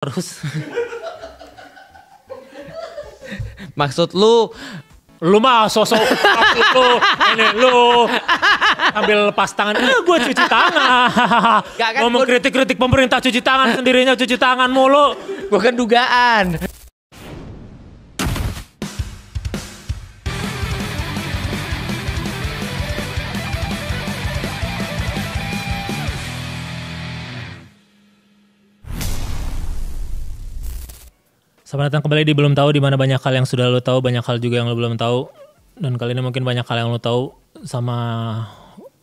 Terus Maksud lu mah sosok lu ini lu ambil lepas tangan, gue cuci tangan. Gak kan, Ngomong kritik pemerintah cuci tangan, sendirinya cuci tangan mulu. bukan dugaan. Selamat datang kembali di Belum Tahu, di mana banyak hal yang sudah lo tahu, banyak hal juga yang lo belum tahu. Dan kali ini mungkin banyak hal yang lo tahu sama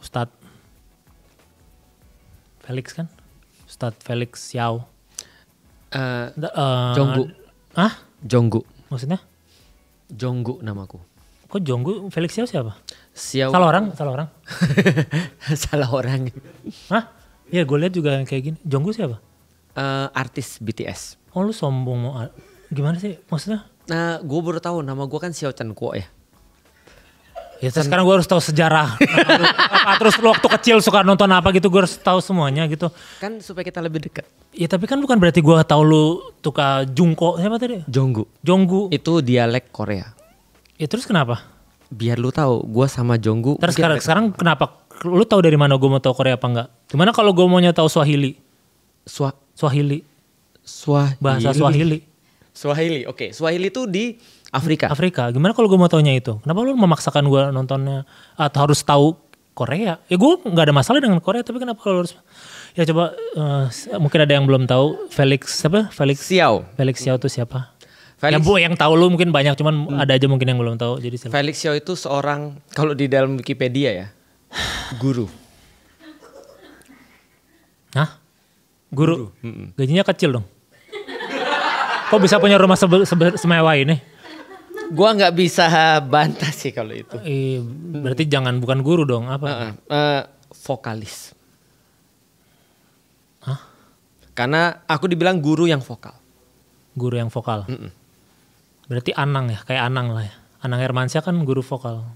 Ustadz Felix kan? Ustadz Felix Xiao. Jonggu. Hah? Jonggu. Maksudnya? Jonggu namaku. Kok Jonggu? Felix Xiao siapa? Xiao. Salah orang? Salah orang. Hah? Iya gue lihat juga kayak gini. Jonggu siapa? Artis BTS. Oh lu sombong mau gimana sih maksudnya? Nah, gue baru tahu nama gue kan Xiao Chen Kuo ya. Ya sekarang gue harus tahu sejarah. Terus lu waktu kecil suka nonton apa gitu, gue harus tahu semuanya gitu. Kan supaya kita lebih dekat. Ya tapi kan bukan berarti gue tahu lu suka Jungkook siapa tadi? Jonggu. Itu dialek Korea. Ya terus kenapa? Biar lu tahu, gue sama Jonggu. Terus sekarang kenapa? Lu tahu dari mana gue mau tahu Korea apa enggak? Gimana kalau gue maunya tahu Swahili? Bahasa Swahili. Oke. Swahili itu di Afrika. Gimana kalau gue mau taunya itu? Kenapa lu memaksakan gue nontonnya atau harus tahu Korea? Ya gue nggak ada masalah dengan Korea, tapi kenapa lu harus? Ya coba mungkin ada yang belum tahu Felix Xiao. Felix Xiao itu siapa? Felix, yang tahu lu mungkin banyak, cuman ada aja mungkin yang belum tahu. Jadi Felix Xiao itu seorang, kalau di dalam Wikipedia ya, guru. Hah? Guru? Gajinya kecil dong. Kok bisa punya rumah semewah ini? Gua nggak bisa bantah sih kalau itu. Berarti bukan guru dong, apa? Vokalis. Hah? Karena aku dibilang guru yang vokal. Guru yang vokal. Berarti Anang ya, kayak Anang lah ya. Anang Hermansyah kan guru vokal.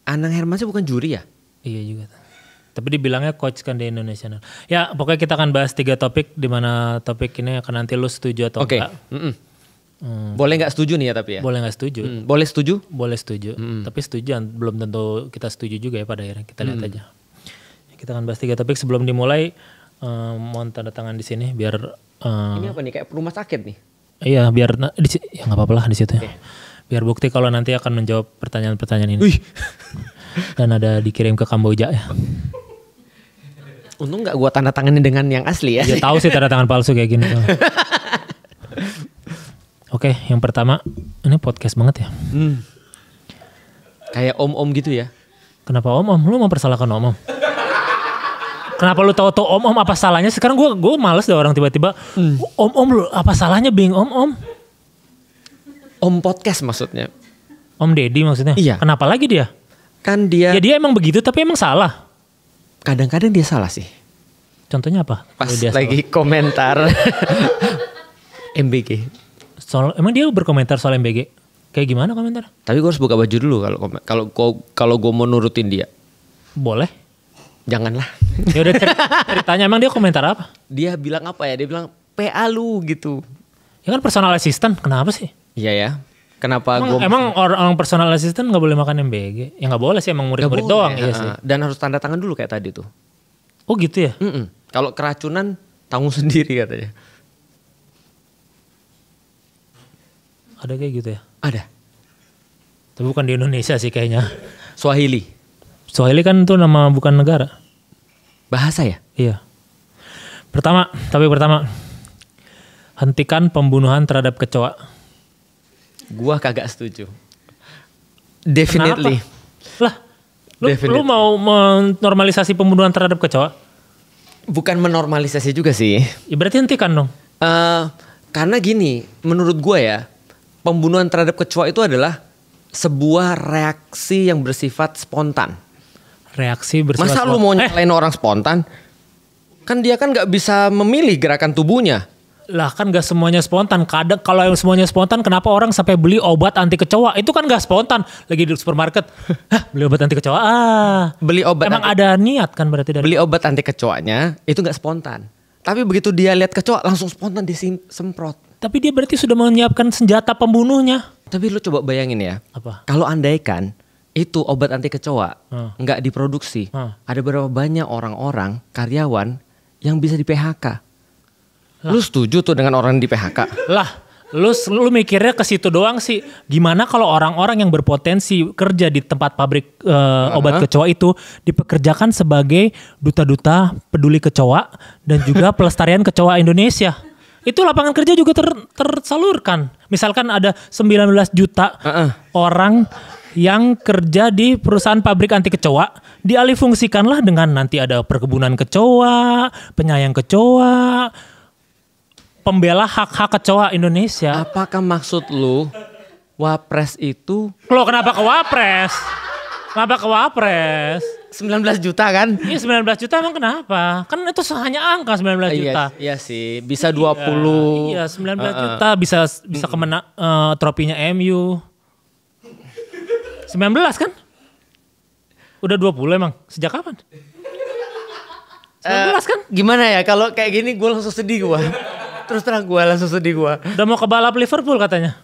Anang Hermansyah bukan juri ya? Iya juga. Tapi dibilangnya coach kan di Indonesia. Ya pokoknya kita akan bahas 3 topik, di mana topik ini akan nanti lu setuju atau enggak. Boleh nggak setuju nih ya tapi ya? Boleh nggak setuju. Boleh setuju? Boleh setuju. Tapi setuju belum tentu kita setuju juga ya pada akhirnya. Kita lihat aja. Kita akan bahas 3 topik. Sebelum dimulai, mohon tanda tangan di sini biar. Ini apa nih, kayak rumah sakit nih? Iya biar ya nggak apa-apa lah di situ. Okay. Biar bukti kalau nanti akan menjawab pertanyaan-pertanyaan ini. Wih. Dan ada dikirim ke Kamboja ya. Untung nggak gua tanda tangannya dengan yang asli ya. Ya tahu sih tanda tangan palsu kayak gini. Oke, yang pertama, ini podcast banget ya. Kayak om-om gitu ya. Kenapa om-om? Lu mempersalahkan om-om? Kenapa lu tahu om-om apa salahnya? Sekarang gue males deh orang tiba-tiba om-om lu apa salahnya being om-om? Om podcast maksudnya. Om Deddy maksudnya? Iya. Kenapa lagi dia? Kan dia. Ya dia emang begitu tapi emang salah. Kadang-kadang dia salah sih. Contohnya apa? Pas dia lagi salah? Komentar MBG. Emang dia berkomentar soal MBG? Kayak gimana komentar? Tapi gue harus buka baju dulu kalau gue mau nurutin dia. Boleh. Janganlah. Ya udah ceritanya emang dia komentar apa? Dia bilang apa ya? Dia bilang PA lu gitu. Ya kan personal assistant, kenapa sih? Iya ya. Kenapa emang orang personal assistant nggak boleh makan MBG? Ya nggak boleh sih, emang murid-murid doang. Iya sih. Dan harus tanda tangan dulu kayak tadi tuh. Oh gitu ya? Kalau keracunan tanggung sendiri katanya. Ada kayak gitu ya? Ada. Tapi bukan di Indonesia sih kayaknya. Swahili kan itu nama bukan negara. Bahasa ya? Iya. Topik pertama. Hentikan pembunuhan terhadap kecoa. Gua kagak setuju. Definitely. Kenapa? Lah, lu mau menormalisasi pembunuhan terhadap kecoa? Bukan menormalisasi juga sih. Ya berarti hentikan dong. Karena gini, menurut gua ya, pembunuhan terhadap kecoa itu adalah sebuah reaksi yang bersifat spontan. Masa lu mau nyalain orang spontan? Kan dia kan nggak bisa memilih gerakan tubuhnya. Lah kan gak semuanya spontan. Kadang kalau yang semuanya spontan, kenapa orang sampai beli obat anti kecoa? Itu kan gak spontan. Lagi di supermarket, beli obat anti kecoa. Beli obat emang ada niat kan berarti dari. Beli obat anti kecoanya itu gak spontan. Tapi begitu dia lihat kecoa langsung spontan disemprot. Tapi dia berarti sudah menyiapkan senjata pembunuhnya. Tapi lu coba bayangin ya. Apa? Kalau andaikan itu obat anti kecoa nggak diproduksi, ada berapa banyak orang-orang karyawan yang bisa di PHK? Lu setuju tuh dengan orang di PHK? Lah, lu mikirnya ke situ doang sih. Gimana kalau orang-orang yang berpotensi kerja di tempat pabrik obat kecoa itu dipekerjakan sebagai duta-duta peduli kecoa dan juga pelestarian kecoa Indonesia? Itu lapangan kerja juga tersalurkan. Misalkan ada 19 juta orang yang kerja di perusahaan pabrik anti kecoa, dialihfungsikanlah dengan nanti ada perkebunan kecoa, penyayang kecoa, pembela hak-hak kecoa Indonesia. Apakah maksud lu Wapres itu? Loh kenapa ke Wapres? Kenapa ke Wapres? 19 juta kan? Iya 19 juta emang kenapa? Kan itu hanya angka 19 juta. Iya sih, bisa 20. Iya 19 juta bisa kemana tropinya MU. 19 kan? Udah 20 emang? Sejak kapan? 19 kan? Gimana ya kalau kayak gini gue langsung sedih gue. Terus terang gue langsung sedih gue. Udah mau ke balap Liverpool katanya?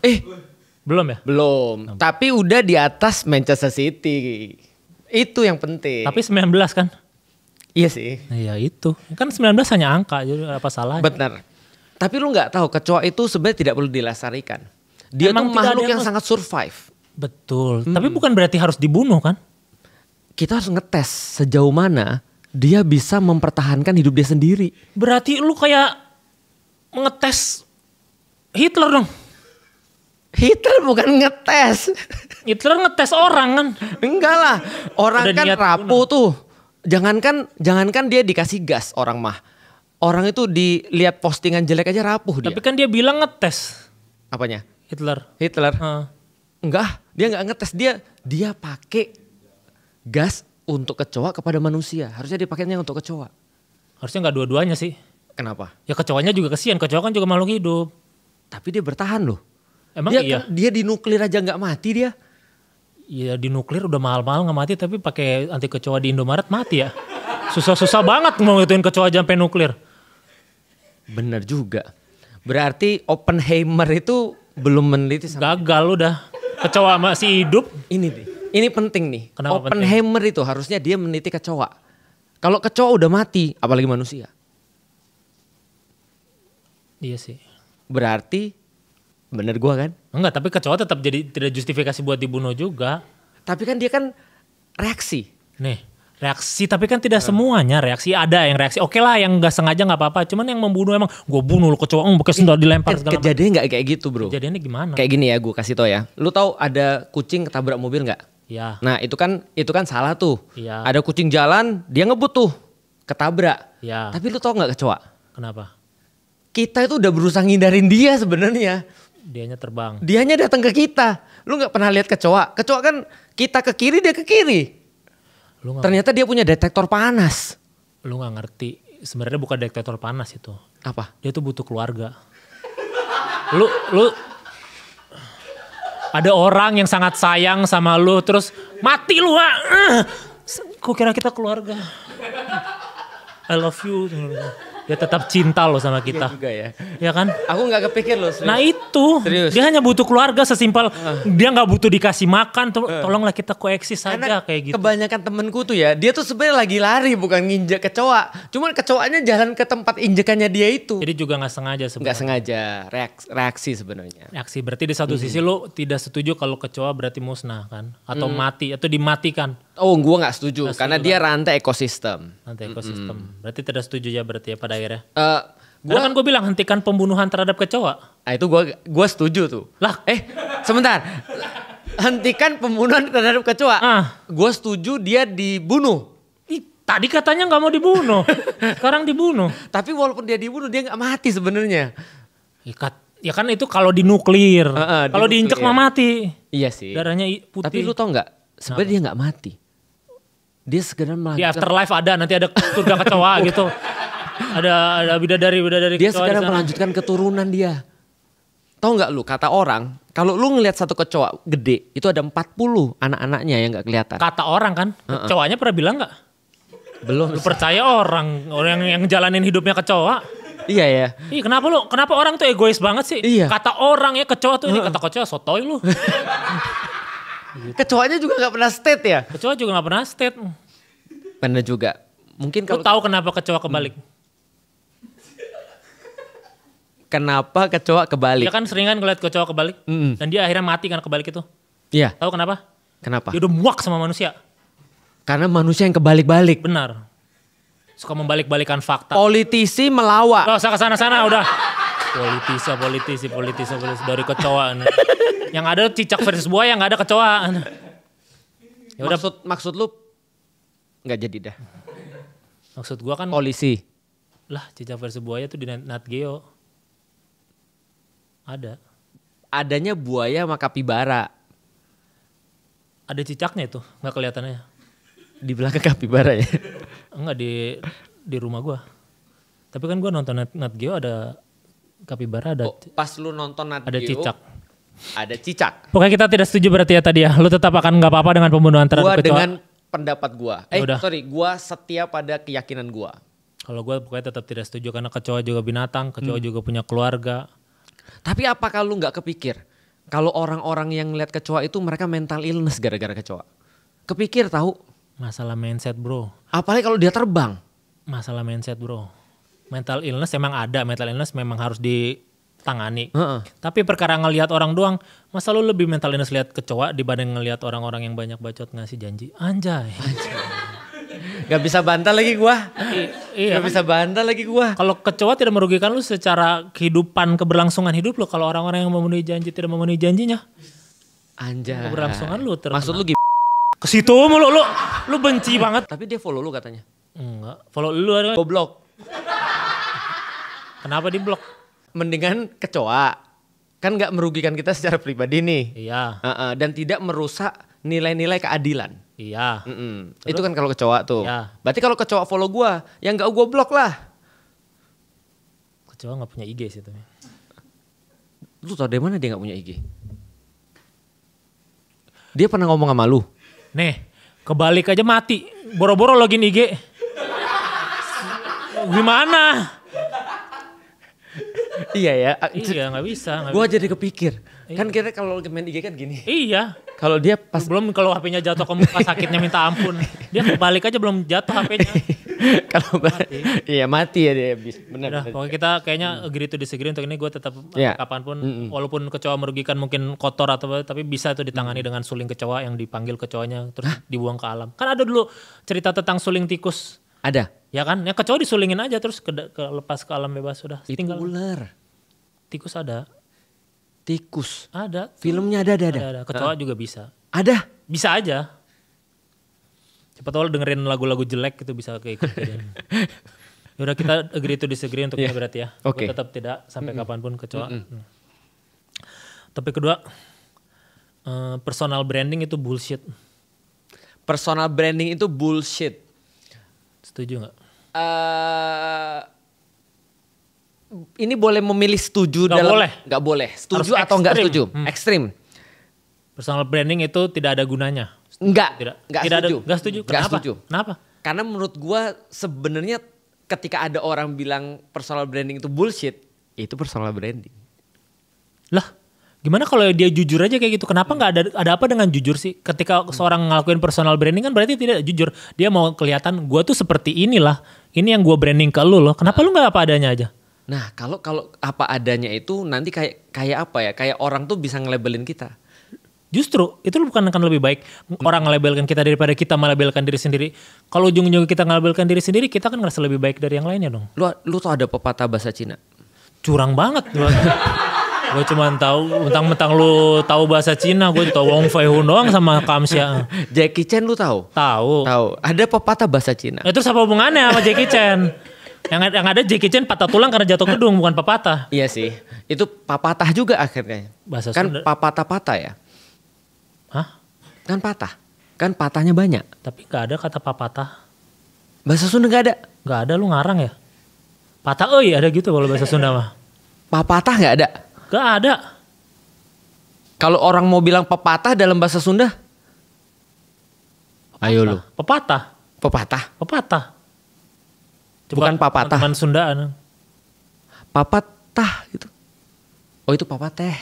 Belum ya? Belum. Tapi udah di atas Manchester City. Itu yang penting. Tapi 19 kan? Iya sih. Iya itu. Kan 19 hanya angka, jadi apa salahnya? Benar. Tapi lu gak tahu kecoa itu sebenarnya tidak perlu dilestarikan. Dia tuh makhluk yang sangat survive. Betul. Tapi bukan berarti harus dibunuh kan? Kita harus ngetes sejauh mana dia bisa mempertahankan hidup dia sendiri. Berarti lu kayak ngetes Hitler dong? Hitler bukan ngetes. Hitler ngetes orang kan? Enggak lah. Orang udah kan rapuh tuh. Jangankan dia dikasih gas orang mah. Orang itu dilihat postingan jelek aja rapuh dia. Tapi kan dia bilang ngetes. Apanya? Hitler. Enggak, dia nggak ngetes, dia pakai gas untuk kecoa kepada manusia. Harusnya dia pakainya untuk kecoa. Harusnya nggak dua-duanya sih. Kenapa? Ya kecoanya juga kesian, kecoa kan juga makhluk hidup. Tapi dia bertahan loh. Emang iya? Dia di nuklir aja nggak mati dia. Iya di nuklir udah mahal-mahal nggak mati, tapi pakai anti kecoa di Indomaret mati ya. Susah-susah banget mau ngituin kecoa sampai nuklir. Bener juga. Berarti Oppenheimer itu belum meneliti gagal udah. Kecoa masih hidup. Ini penting nih. Kenapa Oppenheimer itu harusnya dia meneliti kecoa. Kalau kecoa udah mati, apalagi manusia. Iya sih. Berarti bener gua kan? Enggak, tapi kecoa tetap jadi tidak justifikasi buat dibunuh juga. Tapi kan dia kan reaksi. Nih, reaksi tapi kan tidak semuanya reaksi. Ada yang reaksi. Oke lah yang gak sengaja gak apa-apa. Cuman yang membunuh emang gue bunuh lu kecoa. Pakai sendal dilempar segala macam. Kejadiannya gak kayak gitu bro. Kejadiannya gimana? Kayak gini ya gue kasih tau ya. Lu tahu ada kucing ketabrak mobil gak? Iya. Nah itu kan salah tuh. Iya. Ada kucing jalan dia ngebut tuh. Ketabrak. Iya. Tapi lu tahu gak kecoa? Kenapa? Kita itu udah berusaha ngindarin dia sebenarnya. Dianya terbang. Dianya datang ke kita. Lu gak pernah lihat kecoa? Kecoa kan kita ke kiri dia ke kiri. Ternyata dia punya detektor panas. Lu gak ngerti. Sebenarnya bukan detektor panas itu. Apa? Dia tuh butuh keluarga. Lu ada orang yang sangat sayang sama lu terus mati lu. Kok kira kita keluarga? I love you. Dia tetap cinta loh sama kita. Iya juga ya. Ya kan? Aku gak kepikir loh. Serius. Nah itu. Serius. Dia hanya butuh keluarga sesimpel. Dia gak butuh dikasih makan. Tolonglah kita koeksis saja kayak gitu. Kebanyakan temenku tuh ya. Dia tuh sebenarnya lagi lari bukan nginjek kecoa. Cuman kecoanya jalan ke tempat injekannya dia itu. Jadi juga gak sengaja sebenarnya. Gak sengaja. Reaksi sebenarnya. Reaksi. Berarti di satu sisi lu tidak setuju kalau kecoa berarti musnah kan. Atau mati. Atau dimatikan. Oh gue gak setuju. Karena dia rantai ekosistem. Rantai ekosistem. Berarti tidak setuju ya berarti ya pada akhirnya. Karena kan gue bilang hentikan pembunuhan terhadap kecoa. Nah itu gue setuju tuh. Lah, sebentar. Hentikan pembunuhan terhadap kecoa. Gue setuju dia dibunuh. Tadi katanya nggak mau dibunuh. Sekarang dibunuh. Tapi walaupun dia dibunuh dia nggak mati sebenarnya. Ya kan itu kalau di nuklir. Kalau diinjek mah mati. Iya sih. Darahnya putih. Tapi lu tau nggak? Sebenarnya dia nggak mati. Dia sekedar melanjutkan. Di afterlife ada nanti ada surga kecoa gitu. Ada bidadari dia sekarang melanjutkan keturunan dia. Tahu nggak lu kata orang kalau lu ngelihat satu kecoa gede itu ada 40 anak-anaknya yang nggak kelihatan. Kata orang kan, kecoanya pernah bilang nggak? Belum. Lu percaya orang yang jalanin hidupnya kecoa? Iya ya. Ih, kenapa orang tuh egois banget sih? Iya. Kata orang ya kecoa tuh ini kata kecoa sotoy lu. Kecoanya juga gak pernah state ya? Kecoa juga gak pernah state. Bener juga. Mungkin kalau... Lu tahu kenapa kecoa kebalik? Kenapa kecoa kebalik? Dia kan seringan ngeliat kecoa kebalik. Dan dia akhirnya mati karena kebalik itu. Iya. Tahu kenapa? Kenapa? Dia udah muak sama manusia. Karena manusia yang kebalik-balik. Benar. Suka membalik-balikan fakta. Politisi melawak. Gak usah kesana-sana udah. Politisi dari kecoa. Yang ada cicak versus buaya, yang gak ada kecoa. Ya udah. Maksud lu nggak jadi dah. Maksud gua kan polisi. Lah cicak versus buaya tuh di Nat Geo. Ada. Adanya buaya sama kapibara. Ada cicaknya itu, nggak kelihatannya. Di belakang kapibara ya? Enggak, di rumah gua. Tapi kan gua nonton Nat Geo ada kapibara, ada. Pas lu nonton Nat Geo ada cicak. Ada cicak. Pokoknya kita tidak setuju berarti ya tadi ya. Lu tetap akan nggak apa-apa dengan pembunuhan terhadap kecoa. Dengan pendapat gua. Gua setia pada keyakinan gua. Kalau gua pokoknya tetap tidak setuju karena kecoa juga binatang, kecoa juga punya keluarga. Tapi apakah lu nggak kepikir kalau orang-orang yang lihat kecoa itu mereka mental illness gara-gara kecoa? Kepikir tahu? Masalah mindset bro. Apalagi kalau dia terbang. Masalah mindset bro. Mental illness emang ada, mental illness memang harus ditangani. Tapi perkara ngelihat orang doang, masa lu lebih mental illness lihat kecoa dibanding ngelihat orang-orang yang banyak bacot ngasih janji? Anjay. Gak bisa bantah lagi gua. Iya. Gak bisa bantah lagi gua. Kalau kecoa tidak merugikan lu secara kehidupan, keberlangsungan hidup lu. Kalau orang-orang yang memenuhi janji tidak memenuhi janjinya. Anjay. Keberlangsungan lu terkena. Maksud lu ke situ mulu lu benci banget. Tapi dia follow lu katanya. Enggak, follow lu ada. Gua blok. Kenapa di blok? Mendingan kecoa. Kan gak merugikan kita secara pribadi nih. Iya. Dan tidak merusak nilai-nilai keadilan. Iya. Itu kan kalau kecoa tuh. Iya. Berarti kalau kecoa follow gua, yang gak gua blok lah. Kecoa gak punya IG sih tapi. Lu tau dari mana dia gak punya IG? Dia pernah ngomong sama lu? Nih, kebalik aja mati. Boro-boro login IG. Gimana? Iya ya. Iya gak bisa. Gue jadi kepikir. Iya. Kan kira kalau main IG kan gini. Iya. Kalau dia pas. Belum kalau HP-nya jatuh ke muka sakitnya minta ampun. Dia kebalik aja belum jatuh HP-nya. Kalau mati. Iya mati ya dia. Benar. Pokoknya kita kayaknya agree to disagree untuk ini. Gue tetap kapanpun. Walaupun kecoa merugikan mungkin kotor atau apa. Tapi bisa itu ditangani dengan suling kecoa yang dipanggil kecoanya. Terus dibuang ke alam. Kan ada dulu cerita tentang suling tikus. Ada. Ya kan, yang kecoa disulingin aja terus lepas ke alam bebas sudah. Itu tinggal ular. Tikus ada. Tikus. Ada. Filmnya ada. Kecoa juga bisa. Ada. Bisa aja. Siapa tahu dengerin lagu-lagu jelek itu bisa keikut. Yaudah kita agree to disagree untuk ini berarti ya. Oke. Tetap tidak sampai kapanpun kecoa. Topik kedua, personal branding itu bullshit. Personal branding itu bullshit. Setuju gak? Ini boleh memilih setuju gak dalam. Boleh. Gak boleh. Setuju atau gak setuju? Ekstrim. Personal branding itu tidak ada gunanya. Enggak. Tidak setuju. Gak setuju. Kenapa? Kenapa? Karena menurut gua sebenarnya ketika ada orang bilang personal branding itu bullshit, itu personal branding. Lah, gimana kalau dia jujur aja kayak gitu? Kenapa nggak ada apa dengan jujur sih? Ketika seorang ngelakuin personal branding kan berarti tidak jujur. Dia mau kelihatan gue tuh seperti inilah. Ini yang gue branding ke lu loh. Kenapa lu nggak apa adanya aja? Nah kalau apa adanya itu nanti kayak apa ya? Kayak orang tuh bisa nge-labelin kita. Justru itu bukan akan lebih baik orang nge-labelkan kita daripada kita melabelkan diri sendiri. Kalau ujung-ujungnya kita nge-labelkan diri sendiri, kita kan ngerasa lebih baik dari yang lainnya dong. Lu tuh ada pepatah bahasa Cina? Curang banget. Gue cuma tahu mentang-mentang lu tahu bahasa Cina, gue tahu Wong Fei Hun doang sama Kamsia. Jackie Chan lu tahu? Tahu. Ada pepatah bahasa Cina. Terus apa hubungannya sama Jackie Chan? Yang ada Jackie Chan patah tulang karena jatuh gedung, bukan pepatah. Iya sih. Itu papatah juga akhirnya. Bahasa kan Sunda. papatah ya? Hah? Kan patah. Kan patahnya banyak. Tapi gak ada kata papatah. Bahasa Sunda gak ada? Gak ada, lu ngarang ya? Patah euy ada gitu kalau bahasa Sunda mah. Papatah gak ada? Gak ada. Kalau orang mau bilang pepatah dalam bahasa Sunda? Pepatah. Ayo lu. Pepatah. Pepatah. Pepatah. Bukan papatah. Teman Sundaan. Papatah gitu. Oh itu papateh.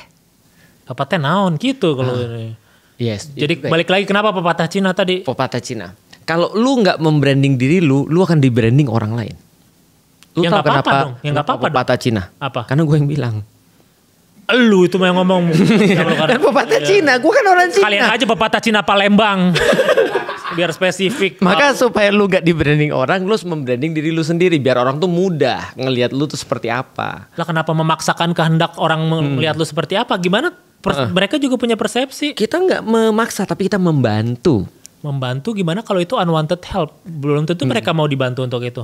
Papateh naon gitu kalau ini. Yes. Jadi balik lagi kenapa pepatah Cina tadi? Pepatah Cina. Kalau lu nggak membranding diri lu akan di branding orang lain. Lu tahu kenapa? Dong. Yang nggak apa-apa. Pepatah Cina. Apa? Karena gue yang bilang. Lu itu yang ngomong. Kan pepatah Cina, gue kan orang Cina. Kalian aja pepatah Cina Palembang. Biar spesifik. Maka supaya lu gak di branding orang, lu harus membranding diri lu sendiri. Biar orang tuh mudah ngelihat lu tuh seperti apa. Lah kenapa memaksakan kehendak orang melihat lu seperti apa? Gimana? Mereka juga punya persepsi. Kita gak memaksa, tapi kita membantu. Membantu gimana kalau itu unwanted help? Belum tentu mereka mau dibantu untuk itu.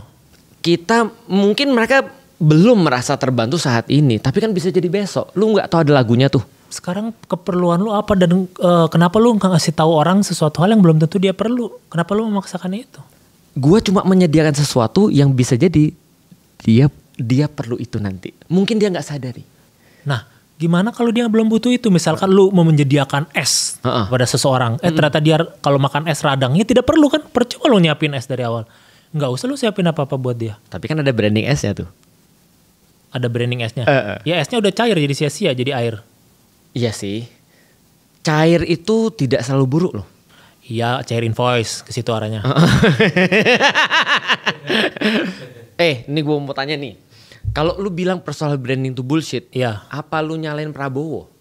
Mungkin mereka belum merasa terbantu saat ini, tapi kan bisa jadi besok. Lu nggak tahu ada lagunya tuh. Sekarang keperluan lu apa dan kenapa lu nggak ngasih tahu orang sesuatu hal yang belum tentu dia perlu? Kenapa lu memaksakan itu? Gua cuma menyediakan sesuatu yang bisa jadi dia perlu itu nanti. Mungkin dia nggak sadari. Nah, gimana kalau dia belum butuh itu? Misalkan lu mau menyediakan es pada seseorang, ternyata dia kalau makan es radangnya tidak perlu kan? Percuma lu nyiapin es dari awal. Nggak usah lu siapin apa-apa buat dia. Tapi kan ada branding esnya tuh. Ada branding esnya. Ya esnya udah cair jadi sia-sia jadi air. Iya sih. Cair itu tidak selalu buruk loh. Iya, cair invoice ke situ arahnya. Ini gue mau tanya nih. Kalau lu bilang personal branding itu bullshit, iya. Apa lu nyalain Prabowo?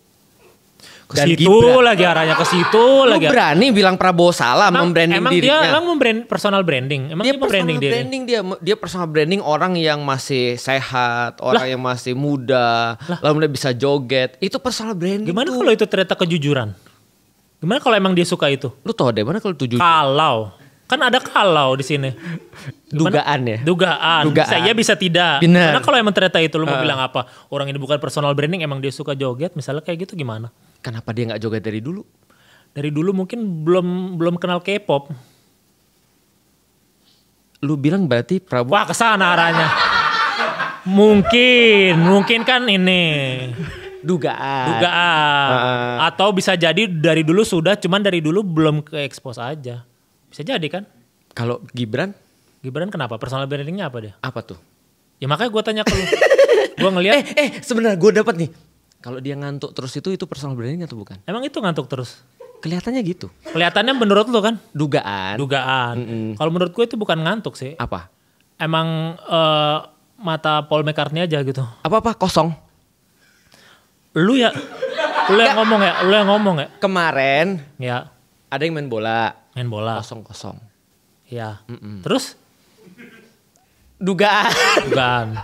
Ke situ lagi arahnya, ke situ lagi. Lu berani bilang Prabowo salah membranding dirinya? Emang dia personal branding? Emang dia personal branding dia personal branding orang yang masih sehat, orang yang masih muda, lalu dia bisa joget. Itu personal branding. Gimana kalau itu ternyata kejujuran? Gimana kalau emang dia suka itu? Lu tau deh mana kalau itu jujur? Kan ada kalau di sini. Dugaan ya? Dugaan. Bisa iya bisa tidak. Bener. Karena kalau emang ternyata itu lu mau bilang apa? Orang ini bukan personal branding, emang dia suka joget, misalnya kayak gitu gimana? Kenapa dia nggak joget dari dulu? Dari dulu mungkin belum kenal K-pop. Lu bilang berarti Prabowo. Wah, kesana arahnya. Mungkin kan ini. Dugaan. Atau bisa jadi dari dulu sudah, cuman dari dulu belum ke expose aja. Bisa jadi kan? Kalau Gibran kenapa? Personal brandingnya apa dia? Apa tuh? Ya makanya gue tanya ke lu. Gue ngeliat. Sebenarnya gue dapat nih. Kalau dia ngantuk terus itu personal branding atau bukan? Emang itu ngantuk terus? Kelihatannya gitu. Kelihatannya menurut lu kan? Dugaan. Kalau menurut gue itu bukan ngantuk sih. Apa? Emang mata Paul McCartney aja gitu. Apa kosong? Lu yang ngomong ya. Kemarin. Ya. Ada yang main bola. Kosong. Ya. Terus? Dugaan.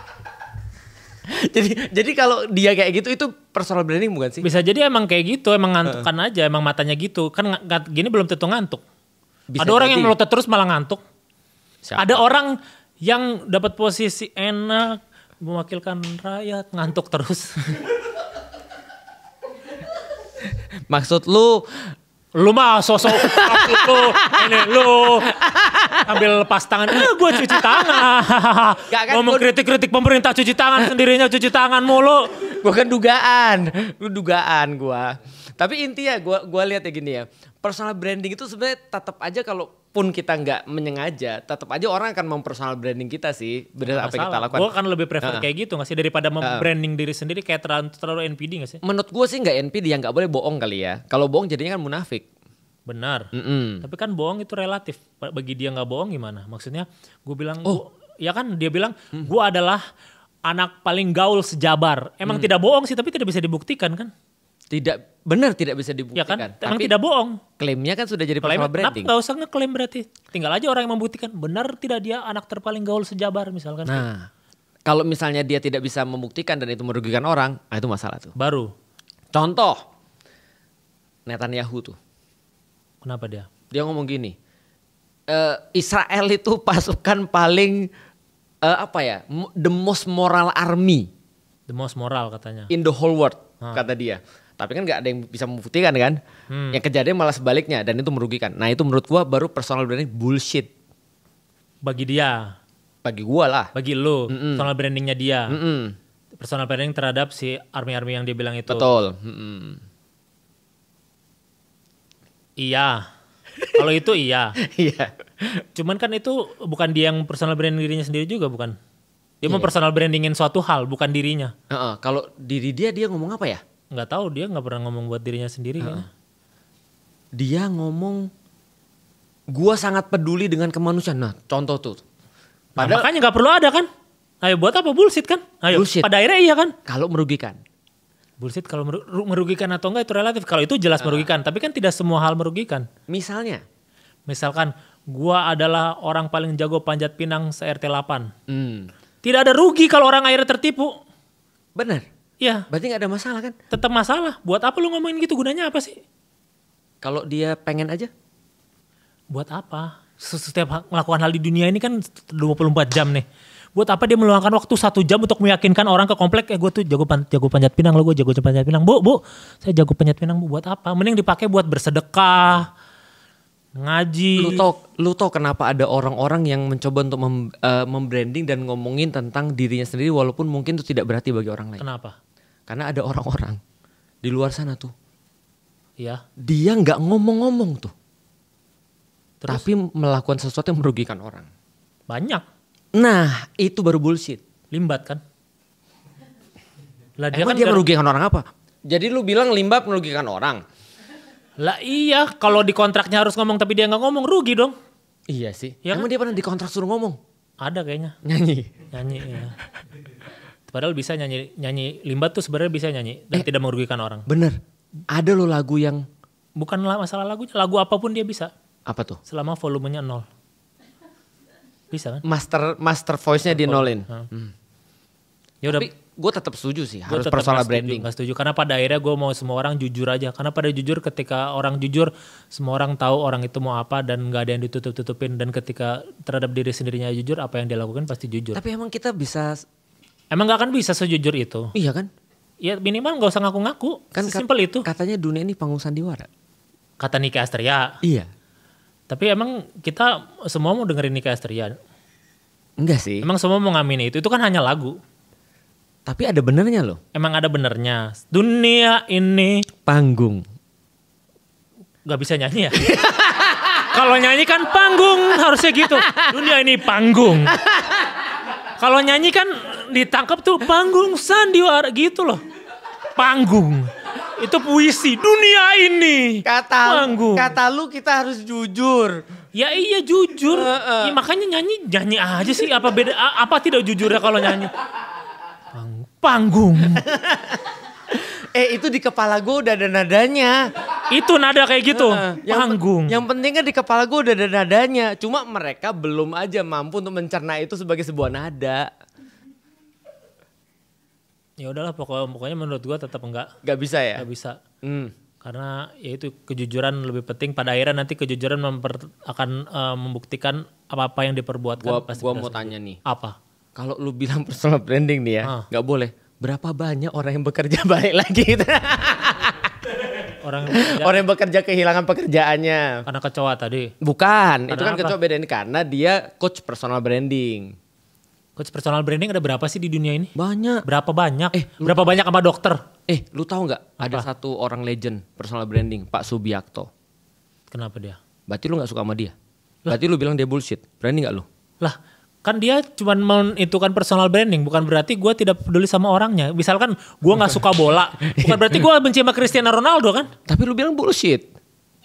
Jadi kalau dia kayak gitu itu personal branding bukan sih? Bisa jadi emang kayak gitu, emang ngantukkan aja, emang matanya gitu. Kan gini belum tentu ngantuk. Ada orang yang melotot terus malah ngantuk. Siapa? Ada orang yang dapat posisi enak, mewakilkan rakyat, ngantuk terus. Maksud lu mah sosok lu ambil lepas tangan, gue cuci tangan. Ngomong kritik pemerintah cuci tangan, sendirinya cuci tangan mulu. Bukan dugaan gue. Tapi intinya gue lihat ya gini ya, personal branding itu sebenarnya tetap aja kalaupun kita nggak menyengaja, tetap aja orang akan mempersonal branding kita sih, benar apa yang kita lakukan. Gue kan lebih prefer kayak gitu nggak sih daripada membranding diri sendiri kayak terlalu NPD nggak sih? Menurut gue sih nggak NPD, ya nggak boleh bohong kali ya. Kalau bohong jadinya kan munafik. Benar. Tapi kan bohong itu relatif. Bagi dia nggak bohong gimana? Maksudnya gue bilang, ya kan dia bilang gue adalah anak paling gaul sejabar. Emang tidak bohong sih, tapi tidak bisa dibuktikan kan? Tidak bisa dibuktikan. Ya kan? Emang tidak bohong. Klaimnya kan sudah jadi personal branding. Nggak usah ngeklaim berarti. Tinggal aja orang yang membuktikan. Benar tidak dia anak terpaling gaul sejabar misalkan. Nah, kalau misalnya dia tidak bisa membuktikan dan itu merugikan orang, itu masalah tuh. Baru. Contoh, Netanyahu tuh. Kenapa dia? Dia ngomong gini, Israel itu pasukan paling the most moral army. The most moral katanya. In the whole world, kata dia. Tapi kan gak ada yang bisa membuktikan kan. Yang kejadian malah sebaliknya dan itu merugikan. Nah itu menurut gua baru personal branding bullshit. Bagi dia. Bagi gua lah. Bagi lu, personal brandingnya dia. Personal branding terhadap si army-army yang dia bilang itu. Betul. Iya. Kalau itu iya. Iya. Cuman kan itu bukan dia yang personal branding dirinya sendiri juga, bukan? Dia mau personal brandingin suatu hal, bukan dirinya. Kalau diri dia ngomong apa ya? Nggak tahu, dia nggak pernah ngomong buat dirinya sendiri. Dia ngomong, gua sangat peduli dengan kemanusiaan. Nah, contoh tuh. Padahal, makanya nggak perlu ada kan? Ayo buat apa bullshit kan? Ayo. Bullshit. Pada akhirnya iya kan? Kalau merugikan. Bullshit kalau merugikan atau enggak itu relatif. Kalau itu jelas merugikan, tapi kan tidak semua hal merugikan. Misalkan gua adalah orang paling jago panjat pinang se-RT 8. Tidak ada rugi kalau orang akhirnya tertipu. Benar. Iya. Berarti gak ada masalah kan? Tetap masalah. Buat apa lu ngomongin gitu? Gunanya apa sih? Kalau dia pengen aja? Buat apa? Setiap melakukan hal di dunia ini kan 24 jam nih. Buat apa dia meluangkan waktu 1 jam untuk meyakinkan orang ke komplek, gue tuh jago panjat pinang, gue jago panjat pinang. Bu, saya jago panjat pinang, Bu. Buat apa? Mending dipakai buat bersedekah, ngaji. Lu tau kenapa ada orang-orang yang mencoba untuk membranding dan ngomongin tentang dirinya sendiri walaupun mungkin itu tidak berarti bagi orang lain. Kenapa? Karena ada orang-orang di luar sana tuh. Iya. Dia nggak ngomong-ngomong tuh. Terus? Tapi melakukan sesuatu yang merugikan orang. Banyak. Nah, itu baru bullshit. Limbat kan? Lah dia merugikan orang apa? Jadi lu bilang limbat merugikan orang. Lah iya, kalau di kontraknya harus ngomong tapi dia nggak ngomong, rugi dong. Iya sih. Ya Emang kan? dia pernah di kontrak suruh ngomong? Ada kayaknya. Nyanyi ya. Padahal bisa nyanyi limbat tuh sebenarnya bisa nyanyi dan tidak merugikan orang. Bener. Ada loh lagu yang bukan masalah lagunya, lagu apapun dia bisa. Apa tuh? Selama volumenya 0. Bisa kan? Master voice-nya di nolin. Ya udah. Tapi gue tetap setuju sih, harus personal branding. Gak setuju, karena pada akhirnya gue mau semua orang jujur aja. Karena pada jujur, ketika orang jujur, semua orang tahu orang itu mau apa dan gak ada yang ditutup-tutupin. Dan ketika terhadap diri sendirinya jujur, apa yang dia lakukan pasti jujur. Tapi emang kita bisa... Emang gak akan bisa sejujur itu. Iya kan? Ya minimal gak usah ngaku-ngaku, kan sesimpel itu. Katanya dunia ini panggung sandiwara. Kata Nicky Astria. Iya. Tapi emang kita semua mau dengerin Nicky Astria? Enggak sih. Emang semua mau ngamini itu kan hanya lagu. Tapi ada benernya loh. Emang ada benernya. Dunia ini panggung. Gak bisa nyanyi ya? Kalau nyanyi kan panggung, harusnya gitu. Dunia ini panggung. Kalau nyanyi kan ditangkap tuh panggung sandiwara gitu loh. Panggung. Itu puisi. Dunia ini panggung. Kata lu kita harus jujur. Ya iya jujur. Ya, makanya nyanyi aja sih. Apa beda? Apa tidak jujur ya kalau nyanyi? Panggung. Itu di kepala gue udah ada nadanya. Itu nada kayak gitu. Panggung. Yang penting kan di kepala gue udah ada nadanya. Cuma mereka belum aja mampu untuk mencerna itu sebagai sebuah nada. Ya udahlah, pokoknya menurut gue tetap enggak. Gak bisa ya? Gak bisa. Karena ya itu kejujuran lebih penting. Pada akhirnya nanti kejujuran akan membuktikan apa-apa yang diperbuatkan. Gua mau tanya nih. Apa? Kalau lu bilang personal branding nih ya, nggak boleh. Berapa banyak orang yang bekerja balik lagi? Orang yang bekerja kehilangan pekerjaannya. Karena kecoa tadi? Bukan, karena itu kan kecoa beda ini. Karena dia coach personal branding. Coach personal branding ada berapa sih di dunia ini? Banyak. Berapa banyak? Berapa banyak sama dokter? Lu tahu nggak? Ada satu orang legend personal branding, Pak Subiakto. Kenapa dia? Berarti lu nggak suka sama dia? Berarti lu bilang dia bullshit. Berani nggak lu? Lah, kan dia cuma menentukan personal branding, bukan berarti gue tidak peduli sama orangnya. Misalkan gue nggak suka bola, bukan berarti gue benci sama Cristiano Ronaldo kan? Tapi lu bilang bullshit.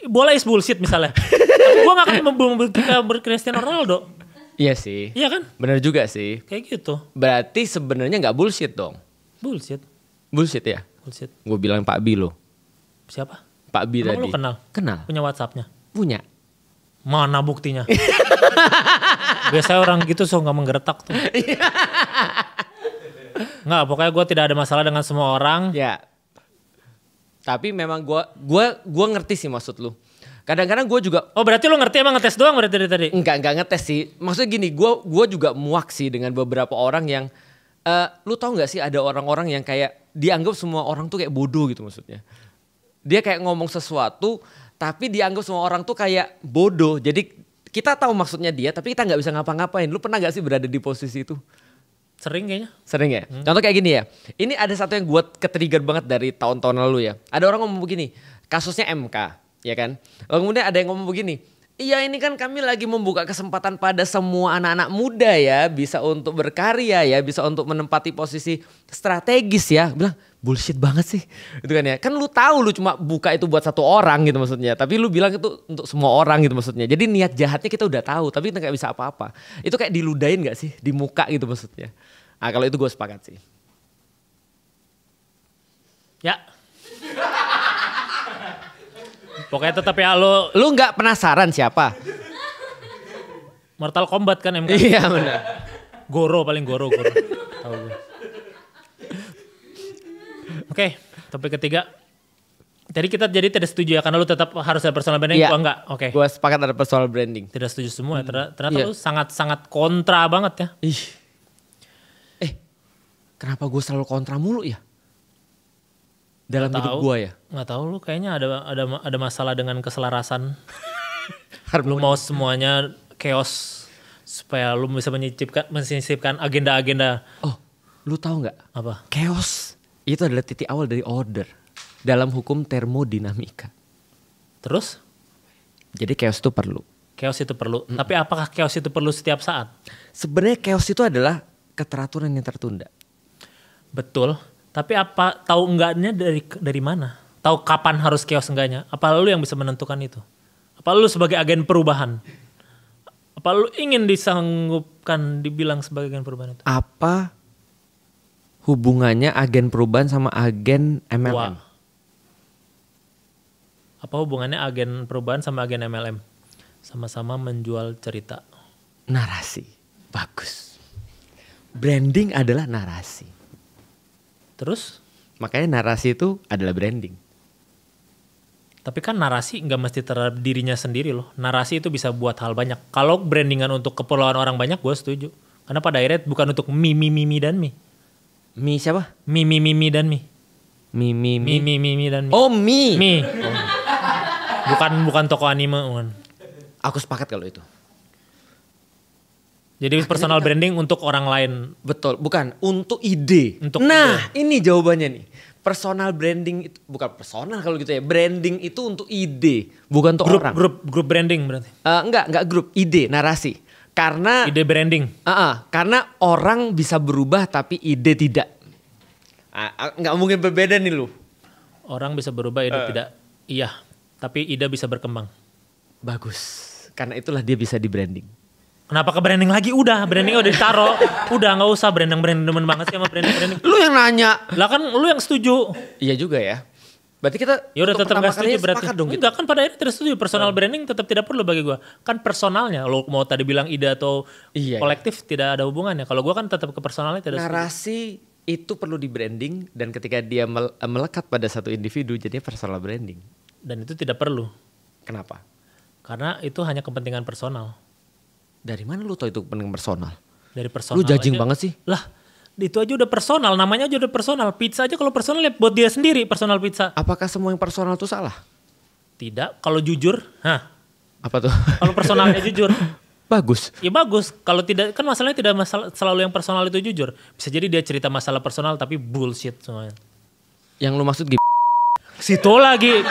Bola is bullshit misalnya. Tapi gue nggak akan membeli Cristiano Ronaldo. Iya sih. Iya kan? Bener juga sih. Kayak gitu. Berarti sebenarnya nggak bullshit dong? Bullshit. Bullshit ya? Bullshit. Gue bilang Pak Bi lo. Siapa? Pak Bi tadi. Lu kenal? Kenal. Punya WhatsApp-nya? Punya. Mana buktinya? Biasanya orang gitu suka menggertak tuh. Nggak, pokoknya gue tidak ada masalah dengan semua orang. Ya. Tapi memang gue ngerti sih maksud lu. Kadang-kadang gue juga. Oh berarti lu ngerti, emang ngetes doang berarti dari tadi? Enggak ngetes sih. Maksudnya gini, gue juga muak sih dengan beberapa orang yang. Lu tahu nggak sih ada orang-orang yang kayak dianggap semua orang tuh kayak bodoh gitu maksudnya. Dia kayak ngomong sesuatu tapi dianggap semua orang tuh kayak bodoh. Jadi kita tahu maksudnya dia tapi kita nggak bisa ngapa-ngapain. Lu pernah nggak sih berada di posisi itu? Sering kayaknya. Sering ya? Contoh kayak gini ya. Ini ada satu yang gue ketrigger banget dari tahun-tahun lalu ya. Ada orang ngomong begini, kasusnya MK ya kan. Lalu kemudian ada yang ngomong begini, Iya ini kan kami lagi membuka kesempatan pada semua anak-anak muda ya. Bisa untuk berkarya ya. Bisa untuk menempati posisi strategis ya. Bilang bullshit banget sih. Itu kan ya. Kan lu tahu lu cuma buka itu buat satu orang gitu maksudnya. Tapi lu bilang itu untuk semua orang gitu maksudnya. Jadi niat jahatnya kita udah tahu. Tapi kita gak bisa apa-apa. Itu kayak diludahin gak sih? Di muka gitu maksudnya. Nah kalau itu gue sepakat sih. Ya. Pokoknya tetap ya lu nggak penasaran siapa? Mortal Kombat kan MK. Iya benar. Goro paling Goro. Tahu gue. Oke, topik ketiga. Jadi kita tidak setuju ya karena lu tetap harus ada personal branding, iya, gua enggak. Oke. Gua sepakat ada personal branding. Tidak setuju semua ya. Ternyata lu sangat kontra banget ya. Ih. Kenapa gue selalu kontra mulu ya? Dalam hidup gue ya? Nggak tahu lu kayaknya ada masalah dengan keselarasan. Lu mau semuanya chaos supaya lu bisa menyisipkan agenda-agenda. Oh, lu tahu nggak? Apa? Chaos itu adalah titik awal dari order dalam hukum termodinamika. Terus? Jadi chaos itu perlu. Chaos itu perlu. Tapi apakah chaos itu perlu setiap saat? Sebenarnya chaos itu adalah keteraturan yang tertunda. Betul. Tapi apa tahu enggaknya dari mana? Tahu kapan harus chaos enggaknya? Apa lu yang bisa menentukan itu? Apa lu sebagai agen perubahan? Apa lu ingin dibilang sebagai agen perubahan itu? Apa hubungannya agen perubahan sama agen MLM? Wah. Apa hubungannya agen perubahan sama agen MLM? Sama-sama menjual cerita. Narasi. Bagus. Branding adalah narasi. Terus? Makanya narasi itu adalah branding. Tapi kan narasi nggak mesti terhadap dirinya sendiri loh. Narasi itu bisa buat hal banyak. Kalau brandingan untuk keperluan orang banyak gue setuju. Karena pada akhirnya bukan untuk mimi dan mi. Mi siapa? Mimi dan mi. Mimi dan mi. Oh mi. Mi. Oh. Bukan toko anime. Bukan. Aku sepakat kalau itu. Jadi personal branding untuk orang lain. Betul, bukan untuk ide. Ini jawabannya nih. Personal branding itu bukan personal kalau gitu ya. Branding itu untuk ide, bukan untuk orang. Grup branding berarti. Enggak grup, ide, narasi. Karena ide branding. Karena orang bisa berubah tapi ide tidak. Enggak mungkin berbeda nih lu. Orang bisa berubah, ide tidak. Iya, tapi ide bisa berkembang. Bagus. Karena itulah dia bisa di branding. Kenapa ke branding lagi? Brandingnya udah ditaro. Udah gak usah branding demen banget sih sama branding. Lu yang nanya. Lah kan lu yang setuju. Iya juga ya. Berarti kita ya udah tetap gak setuju berarti. Dong, enggak kan pada akhirnya tidak setuju. Personal branding tetap tidak perlu bagi gue. Kan personalnya. Lu mau tadi bilang ide atau kolektif tidak ada hubungannya. Kalau gue kan tetap ke personalnya tidak setuju. Narasi itu perlu di branding. Dan ketika dia melekat pada satu individu jadinya personal branding. Dan itu tidak perlu. Kenapa? Karena itu hanya kepentingan personal. Dari mana lu tahu itu kepentingan personal? Dari personal. Lu judging banget sih. Lah, itu aja udah personal, namanya aja udah personal. Pizza aja kalau personal ya buat dia sendiri personal pizza. Apakah semua yang personal itu salah? Tidak, kalau jujur. Apa tuh? Kalau personalnya jujur. Bagus. Ya bagus. Kalau tidak, kan masalahnya tidak selalu yang personal itu jujur. Bisa jadi dia cerita masalah personal tapi bullshit semuanya. Yang lu maksud Situ lagi.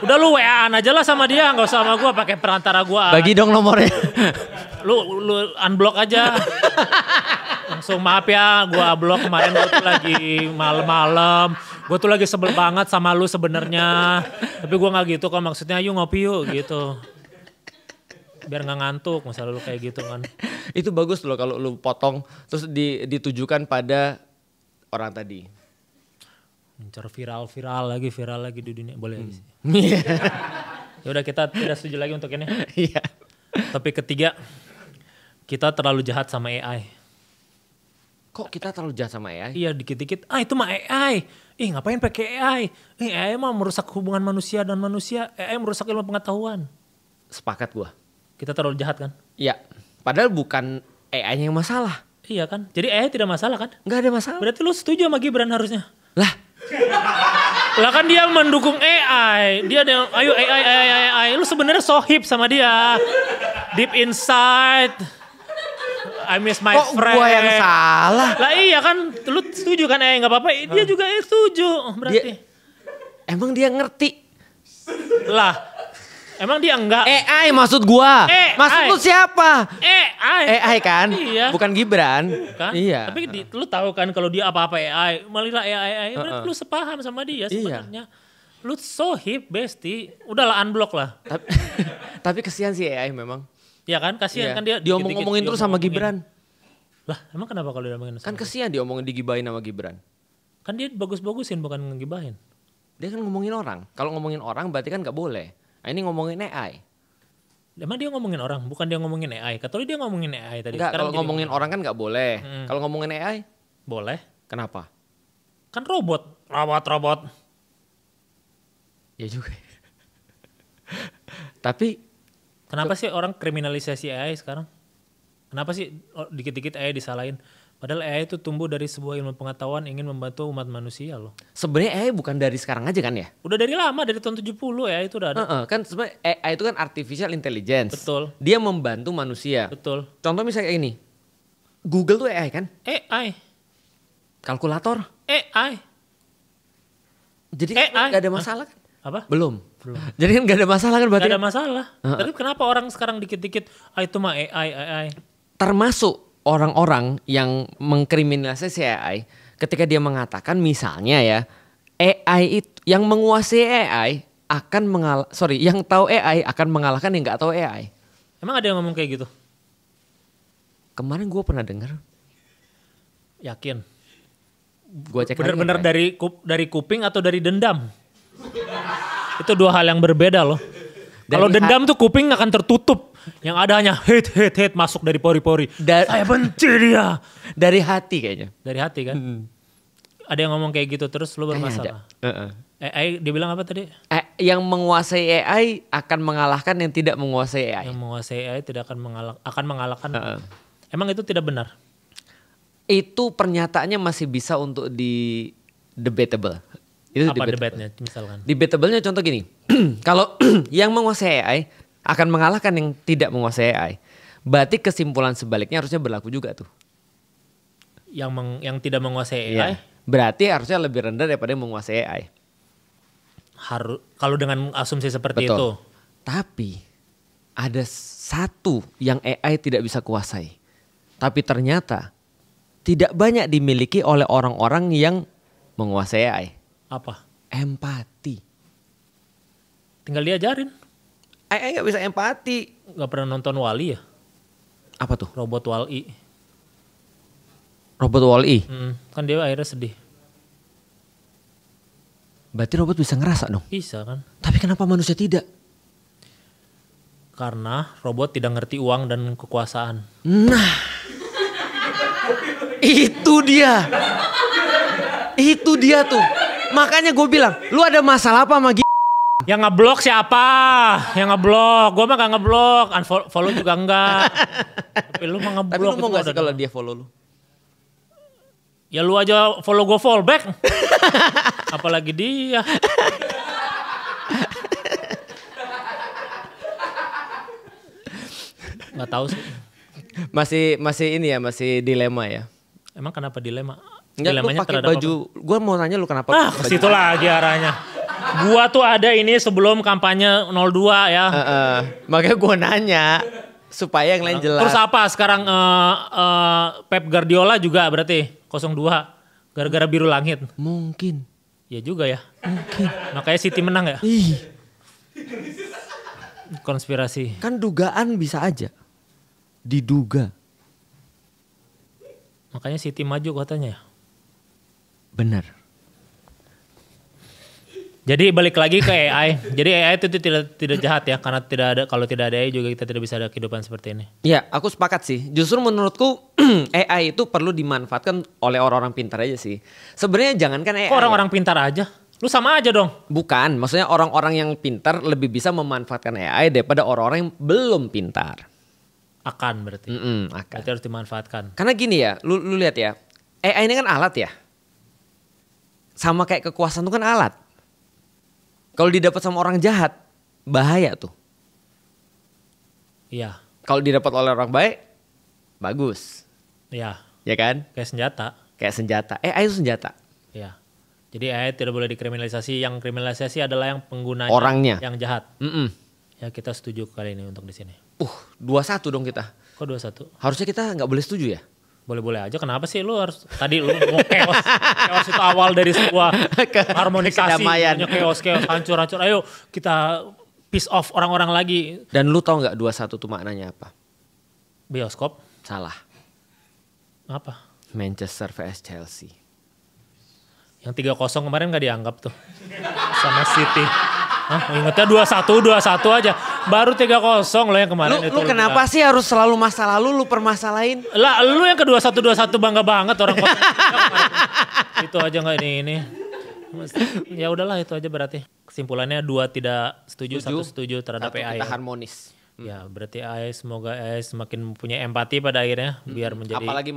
Udah lu WA-an aja lah sama dia, gak usah sama gue, pakai perantara gue. Bagi dong nomornya. Lu unblock aja. Langsung maaf ya, gue block kemarin gue tuh lagi malam-malam. Gue tuh lagi sebel banget sama lu sebenarnya. Tapi gue gak gitu kok, maksudnya yuk ngopi yuk gitu. Biar gak ngantuk, misalnya lu kayak gitu kan. Itu bagus loh kalau lu potong terus ditujukan pada orang tadi. Mencar viral lagi di dunia. Boleh lagi sih. Ya udah kita tidak setuju lagi untuk ini. Iya. Topik ketiga, kita terlalu jahat sama AI. Kok kita terlalu jahat sama AI? Iya dikit-dikit, itu mah AI. Ngapain pakai AI? AI mah merusak hubungan manusia dan manusia. AI merusak ilmu pengetahuan. Sepakat gua. Kita terlalu jahat kan? Iya. Padahal bukan AI-nya yang masalah. Iya kan? Jadi AI tidak masalah kan? Nggak ada masalah. Berarti lu setuju sama Gibran harusnya? Lah kan dia mendukung AI. Dia ayo AI. Lu sebenarnya sohib sama dia. Deep inside. I miss my friend. Kok gua yang salah? Lah iya kan, lu setuju kan AI nggak apa-apa. Dia juga setuju berarti. Emang dia ngerti? Lah Emang dia enggak? AI maksud gua. Maksud lu siapa? AI kan? Iya. Bukan Gibran. Kan? Iya. Tapi lu tahu kan kalau dia apa-apa AI, malah AI, berarti lu sepaham sama dia sebenarnya. Lu so hip, besti. Udahlah unblock lah. Tapi kesian sih AI memang. Ya kan, kasihan kan dia. Diomong-ngomongin terus sama Gibran. Lah, emang kenapa kalau diomongin sama? Kan kesian diomongin digibahin sama Gibran. Kan dia bagus-bagusin bukan ngegibahin. Dia kan ngomongin orang. Kalau ngomongin orang berarti kan gak boleh. Nah, ini ngomongin AI. Emang dia ngomongin orang, bukan dia ngomongin AI. Katanya dia ngomongin AI tadi. Enggak, kalau ngomongin orang kan gak boleh. Kalau ngomongin AI? Boleh. Kenapa? Kan robot. Ya juga. Tapi kenapa sih orang kriminalisasi AI sekarang? Kenapa sih dikit-dikit AI disalahin? Padahal AI itu tumbuh dari sebuah ilmu pengetahuan ingin membantu umat manusia loh. Sebenarnya AI bukan dari sekarang aja kan ya? Udah dari lama, dari tahun 70 AI itu udah ada. Kan sebenarnya AI itu kan artificial intelligence. Betul. Dia membantu manusia. Betul. Contoh misalnya kayak ini. Google tuh AI kan? AI. Kalkulator? AI. Jadi AI. Gak ada masalah kan? Apa? Belum. Jadi kan gak ada masalah kan berarti? Gak ada masalah. Tapi kenapa orang sekarang dikit-dikit, itu mah AI. Termasuk orang-orang yang mengkriminalisasi AI ketika dia mengatakan misalnya ya AI itu yang menguasai AI akan yang tahu AI akan mengalahkan yang nggak tahu AI. Emang ada yang ngomong kayak gitu? Kemarin gue pernah dengar. Yakin? Gue cek bener-bener dari kuping atau dari dendam? Itu dua hal yang berbeda loh. Kalau dendam tuh kuping akan tertutup. Yang ada hanya hate masuk dari pori-pori. Saya benci dia. Dari hati kayaknya. Dari hati kan? Ada yang ngomong kayak gitu terus lu bermasalah. AI dia bilang apa tadi? Yang menguasai AI akan mengalahkan yang tidak menguasai AI. Yang menguasai AI tidak akan mengalahkan. Emang itu tidak benar? Itu pernyataannya masih bisa untuk di debatable. Itu apa debatnya misalkan? Debatable-nya contoh gini. Kalau yang menguasai AI akan mengalahkan yang tidak menguasai AI. Berarti kesimpulan sebaliknya harusnya berlaku juga tuh. Yang tidak menguasai AI? Berarti harusnya lebih rendah daripada yang menguasai AI. Kalau dengan asumsi seperti Betul. itu. Tapi ada satu yang AI tidak bisa kuasai. Tapi ternyata tidak banyak dimiliki oleh orang-orang yang menguasai AI. Apa? Empati. Tinggal diajarin. AI gak bisa empati. Gak pernah nonton Wall-E ya? Apa tuh? Robot Wall-E. Robot Wall-E? Kan dia akhirnya sedih. Berarti robot bisa ngerasa dong? Bisa kan. Tapi kenapa manusia tidak? Karena robot tidak ngerti uang dan kekuasaan. Nah. Itu dia. Itu dia tuh. Makanya gue bilang, lu ada masalah apa sama Yang ngeblok siapa? Yang ngeblok? Gue mah gak ngeblok. Unfollow juga enggak. Tapi lu mah ngeblok. Tapi lu mau gak sih kalau dia follow lu? Ya lu aja follow gue follow back. Apalagi dia. Gak tahu sih. Masih ini ya, masih dilema ya. Emang kenapa dilema? Enggak, lu pakai baju. Gue mau nanya lu kenapa? Ke situ lagi arahnya. Gua tuh ada ini sebelum kampanye 02 ya. Makanya gue nanya supaya yang lain jelas. Terus apa sekarang Pep Guardiola juga berarti 02 gara-gara biru langit. Mungkin. Ya juga ya. Mungkin. Makanya City menang ya. Konspirasi. Kan dugaan bisa aja. Diduga. Makanya City maju katanya. Benar. Jadi balik lagi ke AI. Jadi AI itu tidak jahat ya, karena kalau tidak ada AI juga kita tidak bisa ada kehidupan seperti ini. Ya, aku sepakat sih. Justru menurutku AI itu perlu dimanfaatkan oleh orang-orang pintar aja sih. Sebenarnya jangankan AI. Kok orang-orang pintar aja? Lu sama aja dong. Bukan, maksudnya orang-orang yang pintar lebih bisa memanfaatkan AI daripada orang-orang yang belum pintar. Akan berarti. Akan. Berarti harus dimanfaatkan. Karena gini ya, lu lihat ya. AI ini kan alat ya. Sama kayak kekuasaan itu kan alat. Kalau didapat sama orang jahat, bahaya tuh. Iya. Kalau didapat oleh orang baik, bagus. Iya. Ya kan? Kayak senjata. Kayak senjata. AI itu senjata. Iya. Jadi AI tidak boleh dikriminalisasi. Yang kriminalisasi adalah yang penggunanya. Orangnya. Yang jahat. Ya kita setuju kali ini untuk di sini. 2-1 dong kita. Kok 2-1? Harusnya kita nggak boleh setuju ya? Boleh-boleh aja. Kenapa sih lu harus tadi lu mau chaos? Chaos itu awal dari sebuah harmonisasi. Chaos, hancur. Ayo kita piece off orang-orang lagi. Dan lu tau nggak 2-1 tuh maknanya apa? Bioskop. Salah. Apa? Manchester vs Chelsea. Yang 3-0 kemarin gak dianggap tuh. Sama City. Hah? Ingetnya 2-1 aja. Baru 3-0 loh yang kemarin itu. Lu kenapa sih harus selalu masa lalu lu permasalahin? Lah lu yang ke 2-1 bangga banget orang kota. Itu aja gak ini. Ya udahlah itu aja berarti. Kesimpulannya 2 tidak setuju, 1 setuju terhadap AI. Kita harmonis. Ya berarti AI semoga AI semakin punya empati pada akhirnya. Biar menjadi. Apalagi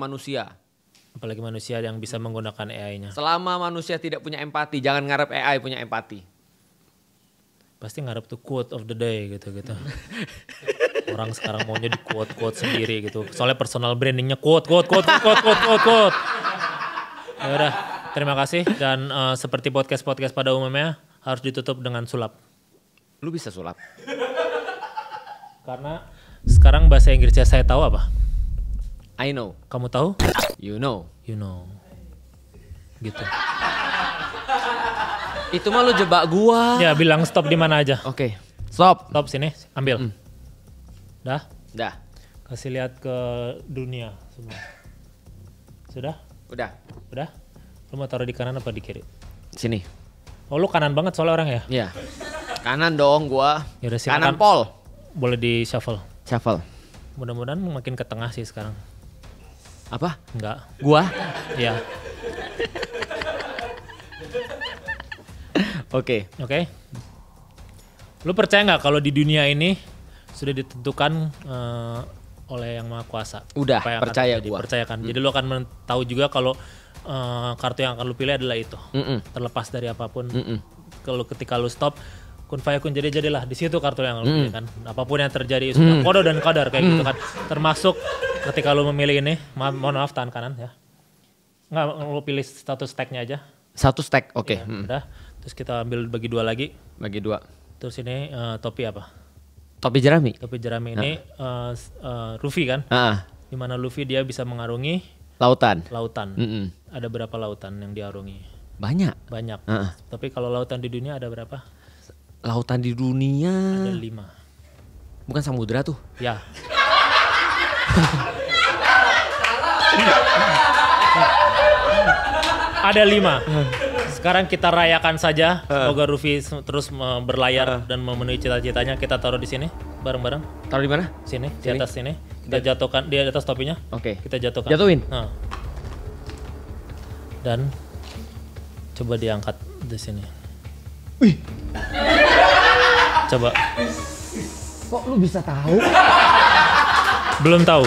manusia yang bisa menggunakan AI-nya. Selama manusia tidak punya empati, jangan ngarep AI punya empati. Pasti ngarep tuh quote of the day gitu. Orang sekarang maunya di quote sendiri gitu. Soalnya personal brandingnya quote. Ya udah, terima kasih dan seperti podcast pada umumnya harus ditutup dengan sulap. Lu bisa sulap? Karena sekarang bahasa Inggrisnya saya tahu apa? I know. Kamu tahu? You know. Gitu. Itu mah lu jebak gua. Ya bilang stop di mana aja. Oke. Stop Sini, ambil. Dah? Dah. Kasih lihat ke dunia semua. Sudah? Udah. Lu mau taruh di kanan apa di kiri? Sini. Oh lu kanan banget soalnya orang ya? Iya. Kanan dong gua. Yaudah, kanan Paul. Boleh di shuffle. Mudah-mudahan makin ke tengah sih sekarang. Apa? Enggak. Gua? Iya. Oke. Lu percaya nggak kalau di dunia ini sudah ditentukan oleh Yang Maha Kuasa? Udah, percaya gua. Percaya kan? Jadi lu akan tahu juga kalau kartu yang akan lu pilih adalah itu. Terlepas dari apapun. Kalau ketika lu stop, kun fayakun jadilah di situ kartu yang lu pilih kan. Apapun yang terjadi sudah qada dan qadar kayak gitu kan. Termasuk ketika lu memilih ini, mohon maaf tangan kanan ya. Nggak, lu pilih satu stacknya aja. Satu stack, oke. Ya, udah. Terus kita ambil bagi 2 lagi. Bagi 2. Terus ini topi apa? Topi jerami. Topi jerami ini Luffy kan? Di mana Luffy dia bisa mengarungi lautan. Ada berapa lautan yang diarungi? Banyak. Tapi kalau lautan di dunia ada berapa? Lautan di dunia ada 5. Bukan samudra tuh? Ya. Ada 5. Sekarang kita rayakan saja. Semoga Luffy terus berlayar dan memenuhi cita-citanya. Kita taruh di sini bareng-bareng. Taruh di mana? Sini, di atas sini. Kita jatuhkan di atas topinya. Oke. Kita jatuhkan. Jatuhin. Dan coba diangkat di sini. Wih. Coba. Kok lu bisa tahu? Belum tahu.